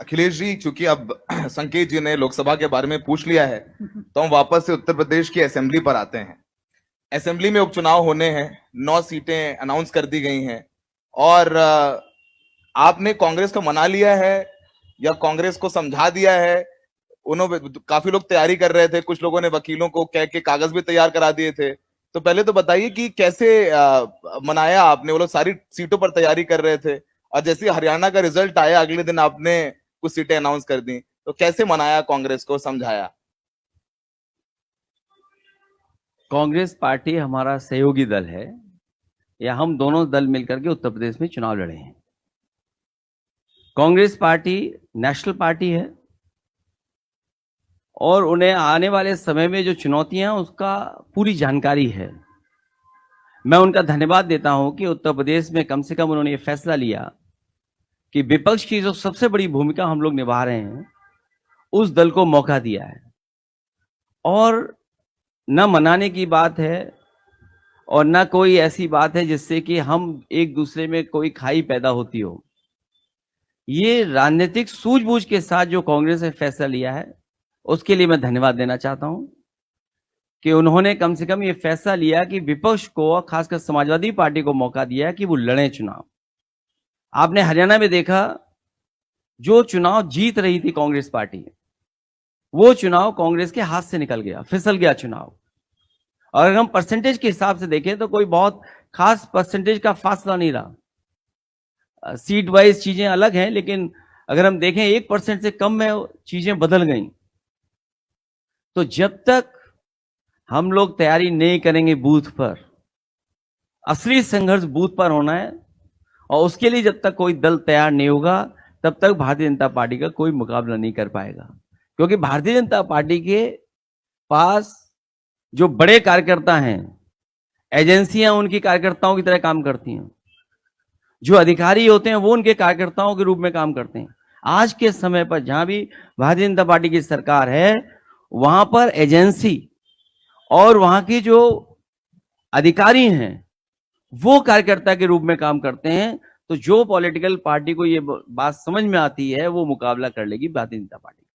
अखिलेश जी, क्योंकि अब संकेत जी ने लोकसभा के बारे में पूछ लिया है, तो हम वापस से उत्तर प्रदेश की असेंबली पर आते हैं। असेंबली में उपचुनाव होने हैं, 9 सीटें अनाउंस कर दी गई हैं, और आपने कांग्रेस को मना लिया है या कांग्रेस को समझा दिया है? उन्होंने, काफी लोग तैयारी कर रहे थे, कुछ लोगों ने वकीलों को कह के कागज भी तैयार करा दिए थे। तो पहले तो बताइए कि कैसे मनाया आपने? वो लोग सारी सीटों पर तैयारी कर रहे थे, और जैसे हरियाणा का रिजल्ट आया अगले दिन आपने कुछ सीटें अनाउंस कर दी, तो कैसे मनाया, कांग्रेस को समझाया? कांग्रेस पार्टी हमारा सहयोगी दल है, या हम दोनों दल मिलकर के उत्तर प्रदेश में चुनाव लड़े हैं। कांग्रेस पार्टी नेशनल पार्टी है और उन्हें आने वाले समय में जो चुनौतियां उसका पूरी जानकारी है। मैं उनका धन्यवाद देता हूं कि उत्तर प्रदेश में कम से कम उन्होंने ये फैसला लिया कि विपक्ष की जो सबसे बड़ी भूमिका हम लोग निभा रहे हैं उस दल को मौका दिया है। और न मनाने की बात है और न कोई ऐसी बात है जिससे कि हम एक दूसरे में कोई खाई पैदा होती हो। ये राजनीतिक सूझबूझ के साथ जो कांग्रेस ने फैसला लिया है उसके लिए मैं धन्यवाद देना चाहता हूं कि उन्होंने कम से कम ये फैसला लिया कि विपक्ष को, खासकर समाजवादी पार्टी को मौका दिया कि वो लड़े चुनाव। आपने हरियाणा में देखा, जो चुनाव जीत रही थी कांग्रेस पार्टी, वो चुनाव कांग्रेस के हाथ से निकल गया, फिसल गया चुनाव। और अगर हम परसेंटेज के हिसाब से देखें तो कोई बहुत खास परसेंटेज का फासला नहीं रहा। सीट वाइज चीजें अलग हैं, लेकिन अगर हम देखें 1% से कम में चीजें बदल गई। तो जब तक हम लोग तैयारी नहीं करेंगे बूथ पर, असली संघर्ष बूथ पर होना है, और उसके लिए जब तक कोई दल तैयार नहीं होगा तब तक भारतीय जनता पार्टी का कोई मुकाबला नहीं कर पाएगा। क्योंकि भारतीय जनता पार्टी के पास जो बड़े कार्यकर्ता हैं, एजेंसियां उनकी कार्यकर्ताओं की तरह काम करती हैं, जो अधिकारी होते हैं वो उनके कार्यकर्ताओं के रूप में काम करते हैं। आज के समय पर जहां भी भारतीय जनता पार्टी की सरकार है, वहां पर एजेंसी और वहां की जो अधिकारी हैं वो कार्यकर्ता के रूप में काम करते हैं। तो जो पॉलिटिकल पार्टी को ये बात समझ में आती है वो मुकाबला कर लेगी भारतीय जनता पार्टी।